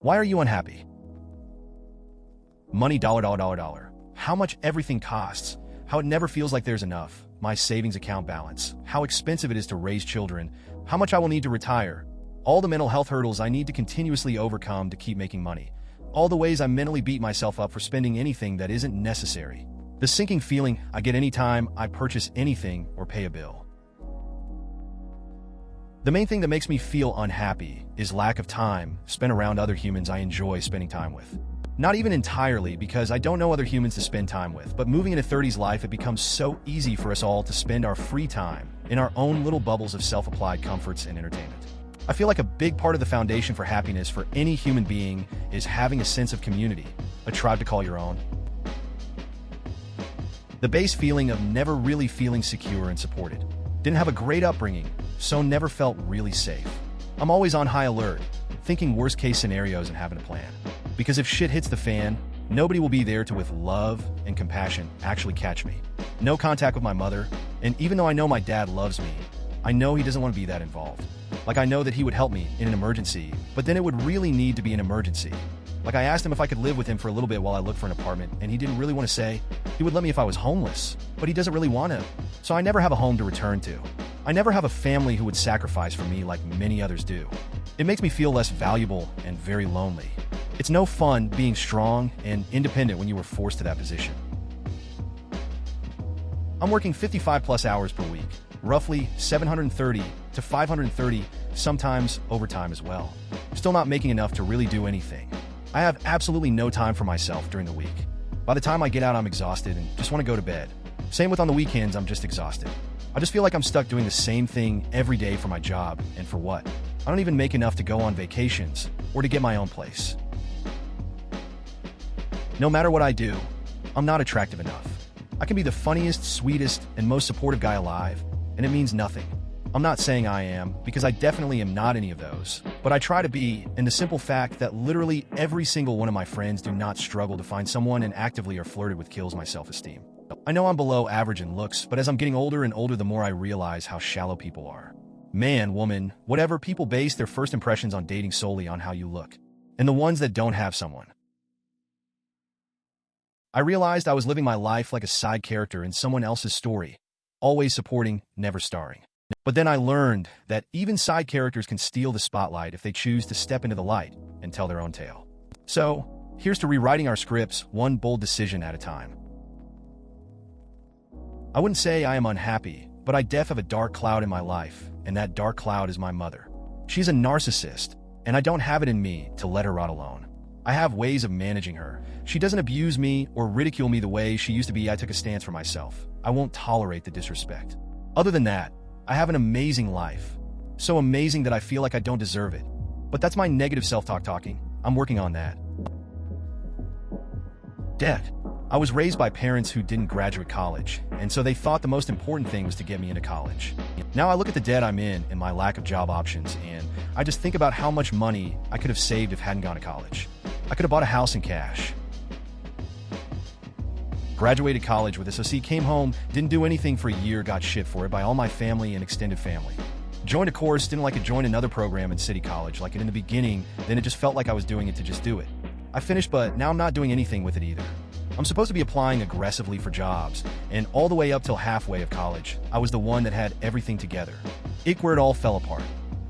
Why are you unhappy? Money dollar dollar dollar dollar. How much everything costs. How it never feels like there's enough. My savings account balance. How expensive it is to raise children. How much I will need to retire. All the mental health hurdles I need to continuously overcome to keep making money. All the ways I mentally beat myself up for spending anything that isn't necessary. The sinking feeling I get anytime I purchase anything or pay a bill. The main thing that makes me feel unhappy is lack of time spent around other humans I enjoy spending time with. Not even entirely because I don't know other humans to spend time with, but moving into 30s life, it becomes so easy for us all to spend our free time in our own little bubbles of self-applied comforts and entertainment. I feel like a big part of the foundation for happiness for any human being is having a sense of community, a tribe to call your own. The base feeling of never really feeling secure and supported. Didn't have a great upbringing, so never felt really safe. I'm always on high alert, thinking worst case scenarios and having a plan. Because if shit hits the fan, nobody will be there to, with love and compassion, actually catch me. No contact with my mother, and even though I know my dad loves me, I know he doesn't want to be that involved. Like I know that he would help me in an emergency, but then it would really need to be an emergency. Like I asked him if I could live with him for a little bit while I looked for an apartment, and he didn't really want to say. He would let me if I was homeless, but he doesn't really want to. So I never have a home to return to. I never have a family who would sacrifice for me like many others do. It makes me feel less valuable and very lonely. It's no fun being strong and independent when you were forced to that position. I'm working 55 plus hours per week, roughly 730 to 530, sometimes overtime as well. Still not making enough to really do anything. I have absolutely no time for myself during the week. By the time I get out, I'm exhausted and just want to go to bed. Same with on the weekends, I'm just exhausted. I just feel like I'm stuck doing the same thing every day for my job, and for what? I don't even make enough to go on vacations or to get my own place. No matter what I do, I'm not attractive enough. I can be the funniest, sweetest, and most supportive guy alive, and it means nothing. I'm not saying I am, because I definitely am not any of those, but I try to be, and the simple fact that literally every single one of my friends do not struggle to find someone and actively are flirted with kills my self-esteem. I know I'm below average in looks, but as I'm getting older and older, the more I realize how shallow people are. Man, woman, whatever, people base their first impressions on dating solely on how you look. And the ones that don't have someone. I realized I was living my life like a side character in someone else's story, always supporting, never starring. But then I learned that even side characters can steal the spotlight if they choose to step into the light and tell their own tale. So, here's to rewriting our scripts one bold decision at a time. I wouldn't say I am unhappy, but I have a dark cloud in my life, and that dark cloud is my mother. She's a narcissist, and I don't have it in me to let her rot alone. I have ways of managing her. She doesn't abuse me or ridicule me the way she used to be. I took a stance for myself. I won't tolerate the disrespect. Other than that, I have an amazing life. So amazing that I feel like I don't deserve it. But that's my negative self-talk talking. I'm working on that. Debt. I was raised by parents who didn't graduate college, and so they thought the most important thing was to get me into college. Now I look at the debt I'm in and my lack of job options, and I just think about how much money I could have saved if I hadn't gone to college. I could have bought a house in cash. Graduated college with SOC, came home, didn't do anything for a year, got shit for it by all my family and extended family. Joined a course, didn't like to join another program in City College, like it in the beginning, then it just felt like I was doing it to just do it. I finished, but now I'm not doing anything with it either. I'm supposed to be applying aggressively for jobs, and all the way up till halfway of college, I was the one that had everything together. Where it all fell apart.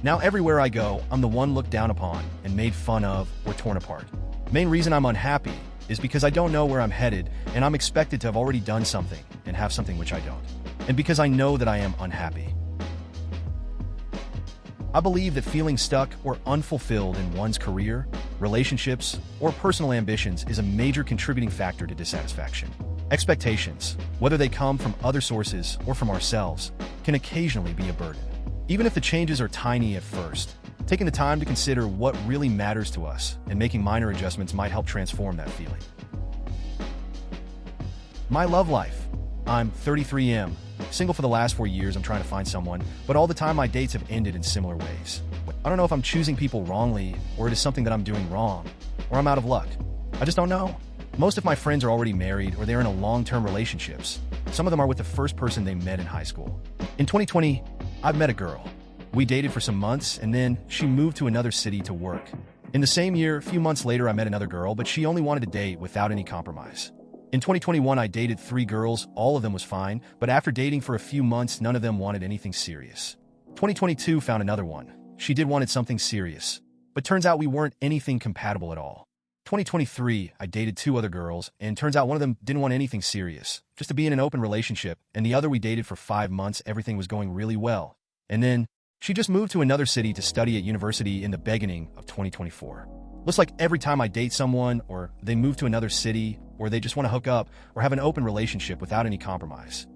Now everywhere I go, I'm the one looked down upon and made fun of or torn apart. Main reason I'm unhappy is because I don't know where I'm headed, and I'm expected to have already done something and have something which I don't. And because I know that I am unhappy. I believe that feeling stuck or unfulfilled in one's career, relationships, or personal ambitions is a major contributing factor to dissatisfaction. Expectations, whether they come from other sources or from ourselves, can occasionally be a burden. Even if the changes are tiny at first, taking the time to consider what really matters to us and making minor adjustments might help transform that feeling. My love life. I'm 33M. Single for the last 4 years. I'm trying to find someone, but all the time my dates have ended in similar ways. I don't know if I'm choosing people wrongly, or it is something that I'm doing wrong, or I'm out of luck. I just don't know. Most of my friends are already married or they're in a long-term relationships. Some of them are with the first person they met in high school. In 2020, I've met a girl. We dated for some months, and then she moved to another city to work. In the same year, a few months later, I met another girl, but she only wanted to date without any compromise. In 2021, I dated 3 girls, all of them was fine, but after dating for a few months, none of them wanted anything serious. 2022 found another one. She did wanted something serious, but turns out we weren't anything compatible at all. 2023, I dated 2 other girls, and turns out one of them didn't want anything serious, just to be in an open relationship, and the other we dated for 5 months, everything was going really well. And then, she just moved to another city to study at university in the beginning of 2024. Looks like every time I date someone, or they move to another city, or they just want to hook up, or have an open relationship without any compromise.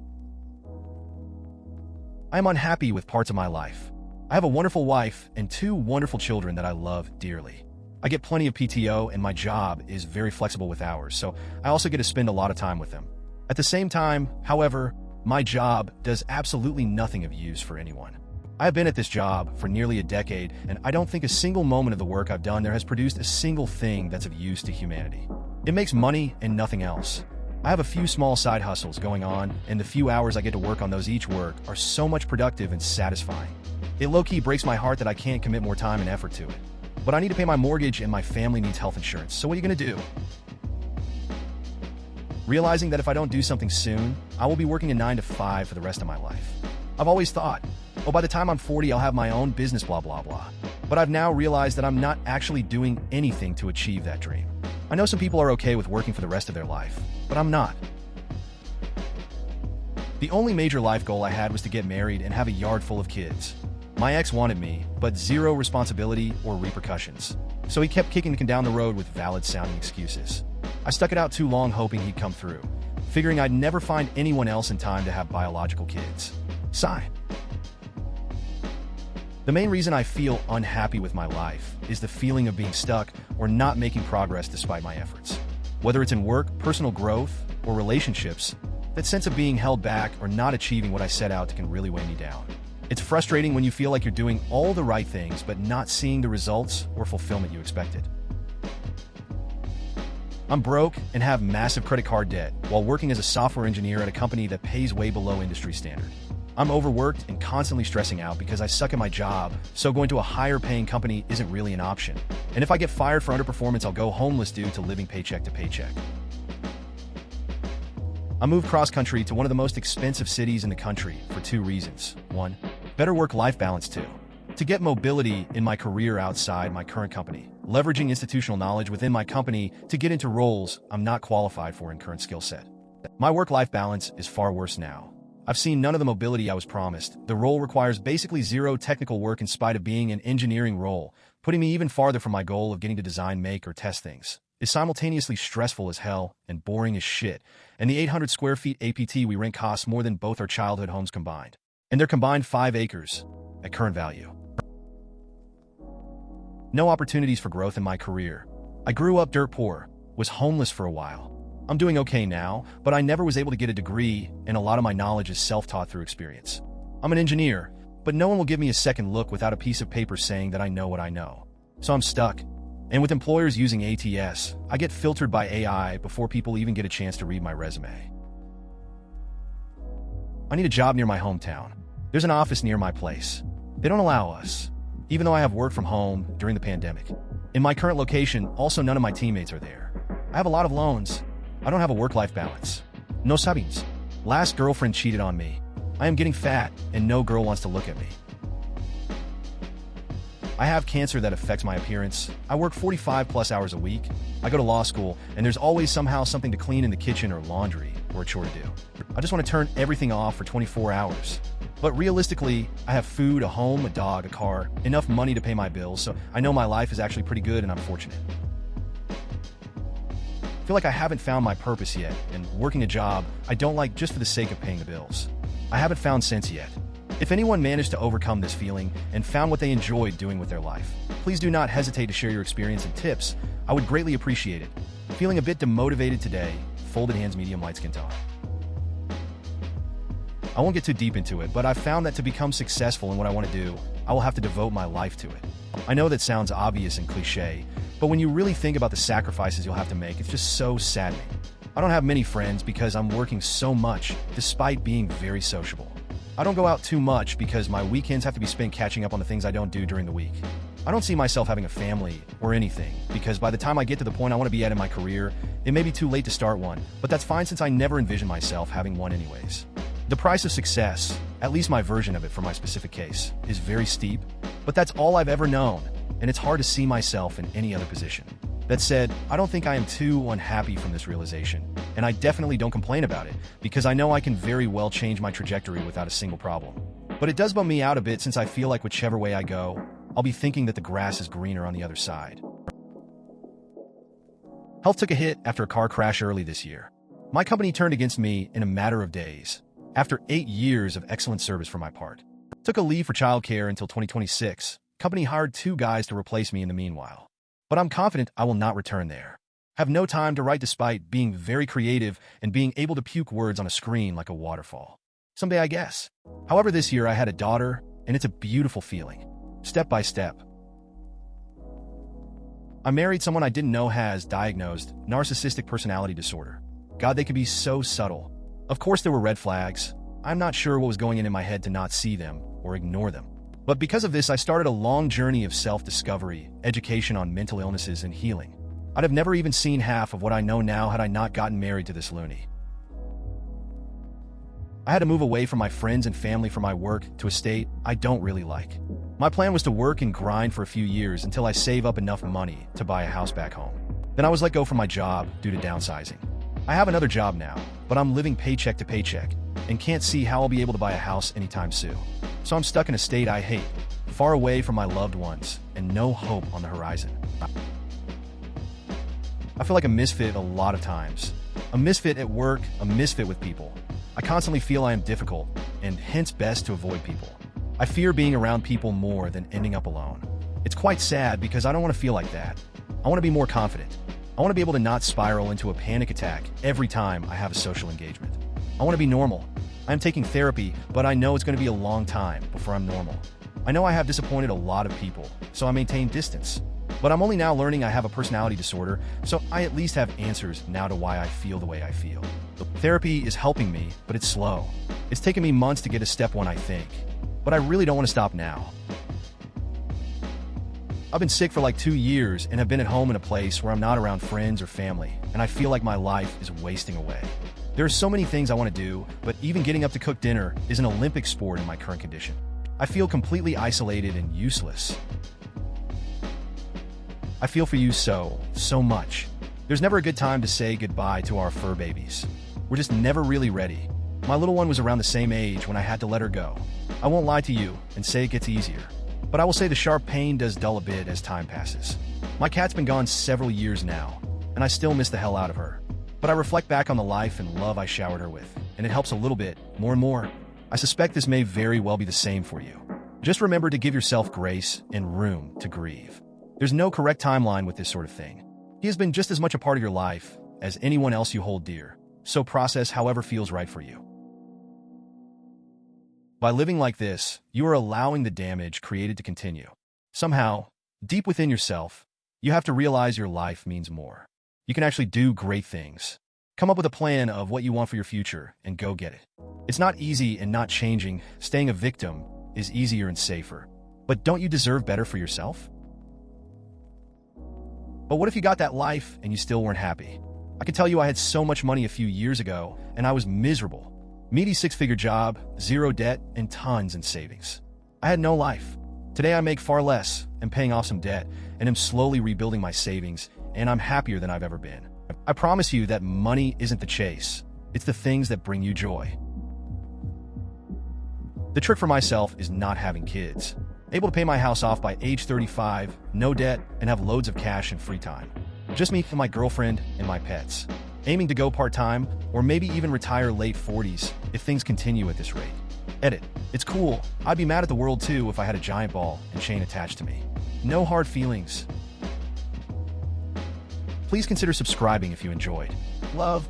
I am unhappy with parts of my life. I have a wonderful wife and 2 wonderful children that I love dearly. I get plenty of PTO and my job is very flexible with hours, so I also get to spend a lot of time with them. At the same time, however, my job does absolutely nothing of use for anyone. I have been at this job for nearly a decade, and I don't think a single moment of the work I've done there has produced a single thing that's of use to humanity. It makes money and nothing else. I have a few small side hustles going on, and the few hours I get to work on those each work are so much productive and satisfying. It low-key breaks my heart that I can't commit more time and effort to it. But I need to pay my mortgage and my family needs health insurance, so what are you gonna do? Realizing that if I don't do something soon, I will be working a 9 to 5 for the rest of my life. I've always thought, oh, by the time I'm 40, I'll have my own business, blah, blah, blah. But I've now realized that I'm not actually doing anything to achieve that dream. I know some people are okay with working for the rest of their life, but I'm not. The only major life goal I had was to get married and have a yard full of kids. My ex wanted me, but 0 responsibility or repercussions. So he kept kicking the can down the road with valid-sounding excuses. I stuck it out too long hoping he'd come through, figuring I'd never find anyone else in time to have biological kids. Sigh. The main reason I feel unhappy with my life is the feeling of being stuck or not making progress despite my efforts. Whether it's in work, personal growth, or relationships, that sense of being held back or not achieving what I set out to can really weigh me down. It's frustrating when you feel like you're doing all the right things but not seeing the results or fulfillment you expected. I'm broke and have massive credit card debt while working as a software engineer at a company that pays way below industry standard. I'm overworked and constantly stressing out because I suck at my job, so going to a higher paying company isn't really an option. And if I get fired for underperformance, I'll go homeless due to living paycheck to paycheck. I moved cross-country to one of the most expensive cities in the country for 2 reasons. 1, better work-life balance. 2, to get mobility in my career outside my current company, leveraging institutional knowledge within my company to get into roles I'm not qualified for in current skill set. My work-life balance is far worse now. I've seen none of the mobility I was promised. The role requires basically 0 technical work in spite of being an engineering role, putting me even farther from my goal of getting to design, make, or test things. It's simultaneously stressful as hell and boring as shit, and the 800 square feet APT we rent costs more than both our childhood homes combined. And they're combined 5 acres at current value. No opportunities for growth in my career. I grew up dirt poor, was homeless for a while. I'm doing okay now, but I never was able to get a degree, and a lot of my knowledge is self-taught through experience. I'm an engineer, but no one will give me a second look without a piece of paper saying that I know what I know. So I'm stuck. And with employers using ATS, I get filtered by AI before people even get a chance to read my resume. I need a job near my hometown. There's an office near my place. They don't allow us, even though I have worked from home during the pandemic. In my current location, also none of my teammates are there. I have a lot of loans. I don't have a work-life balance. No savings. Last girlfriend cheated on me. I am getting fat, and no girl wants to look at me. I have cancer that affects my appearance. I work 45+ hours a week. I go to law school, and there's always somehow something to clean in the kitchen or laundry or a chore to do. I just want to turn everything off for 24 hours. But realistically, I have food, a home, a dog, a car, enough money to pay my bills, so I know my life is actually pretty good and I'm fortunate. I feel like I haven't found my purpose yet, and working a job I don't like just for the sake of paying the bills. I haven't found sense yet. If anyone managed to overcome this feeling and found what they enjoyed doing with their life, please do not hesitate to share your experience and tips. I would greatly appreciate it. Feeling a bit demotivated today, folded hands, medium light skin tone. I won't get too deep into it, but I've found that to become successful in what I want to do, I will have to devote my life to it. I know that sounds obvious and cliche, but when you really think about the sacrifices you'll have to make, it's just so saddening. I don't have many friends because I'm working so much, despite being very sociable. I don't go out too much because my weekends have to be spent catching up on the things I don't do during the week. I don't see myself having a family or anything, because by the time I get to the point I want to be at in my career, it may be too late to start one, but that's fine since I never envisioned myself having one anyways. The price of success, at least my version of it for my specific case, is very steep, but that's all I've ever known, and it's hard to see myself in any other position. That said, I don't think I am too unhappy from this realization, and I definitely don't complain about it, because I know I can very well change my trajectory without a single problem. But it does bum me out a bit since I feel like whichever way I go, I'll be thinking that the grass is greener on the other side. Health took a hit after a car crash early this year. My company turned against me in a matter of days, after 8 years of excellent service for my part. Took a leave for childcare until 2026. Company hired 2 guys to replace me in the meanwhile. But I'm confident I will not return there. Have no time to write despite being very creative and being able to puke words on a screen like a waterfall. Someday, I guess. However, this year I had a daughter, and it's a beautiful feeling. Step by step. I married someone I didn't know has diagnosed narcissistic personality disorder. God, they can be so subtle. Of course, there were red flags. I'm not sure what was going in my head to not see them or ignore them. But because of this, I started a long journey of self-discovery, education on mental illnesses, and healing. I'd have never even seen half of what I know now had I not gotten married to this loony. I had to move away from my friends and family for my work to a state I don't really like. My plan was to work and grind for a few years until I save up enough money to buy a house back home. Then I was let go from my job due to downsizing. I have another job now, but I'm living paycheck to paycheck and can't see how I'll be able to buy a house anytime soon. So I'm stuck in a state I hate, far away from my loved ones, and no hope on the horizon. I feel like a misfit a lot of times. A misfit at work, a misfit with people. I constantly feel I am difficult, and hence best to avoid people. I fear being around people more than ending up alone. It's quite sad because I don't want to feel like that. I want to be more confident. I want to be able to not spiral into a panic attack every time I have a social engagement. I want to be normal. I'm taking therapy, but I know it's going to be a long time before I'm normal. I know I have disappointed a lot of people, so I maintain distance. But I'm only now learning I have a personality disorder, so I at least have answers now to why I feel the way I feel. Therapy is helping me, but it's slow. It's taken me months to get to step 1, I think. But I really don't want to stop now. I've been sick for like 2 years and have been at home in a place where I'm not around friends or family, and I feel like my life is wasting away. There are so many things I want to do, but even getting up to cook dinner is an Olympic sport in my current condition. I feel completely isolated and useless. I feel for you so much. There's never a good time to say goodbye to our fur babies. We're just never really ready. My little one was around the same age when I had to let her go. I won't lie to you and say it gets easier, but I will say the sharp pain does dull a bit as time passes. My cat's been gone several years now, and I still miss the hell out of her. But I reflect back on the life and love I showered her with, and it helps a little bit, more and more. I suspect this may very well be the same for you. Just remember to give yourself grace and room to grieve. There's no correct timeline with this sort of thing. He has been just as much a part of your life as anyone else you hold dear, so process however feels right for you. By living like this, you are allowing the damage created to continue. Somehow, deep within yourself, you have to realize your life means more. You can actually do great things. Come up with a plan of what you want for your future and go get it. It's not easy and not changing. Staying a victim is easier and safer. But don't you deserve better for yourself? But what if you got that life and you still weren't happy? I can tell you I had so much money a few years ago and I was miserable. Meaty 6-figure job, 0 debt, and tons in savings. I had no life. Today I make far less, am paying off some debt, and am slowly rebuilding my savings, and I'm happier than I've ever been. I promise you that money isn't the chase. It's the things that bring you joy. The trick for myself is not having kids. Able to pay my house off by age 35, no debt, and have loads of cash and free time. Just me and my girlfriend and my pets. Aiming to go part-time, or maybe even retire late 40s if things continue at this rate. Edit. It's cool. I'd be mad at the world too if I had a giant ball and chain attached to me. No hard feelings. Please consider subscribing if you enjoyed. Love.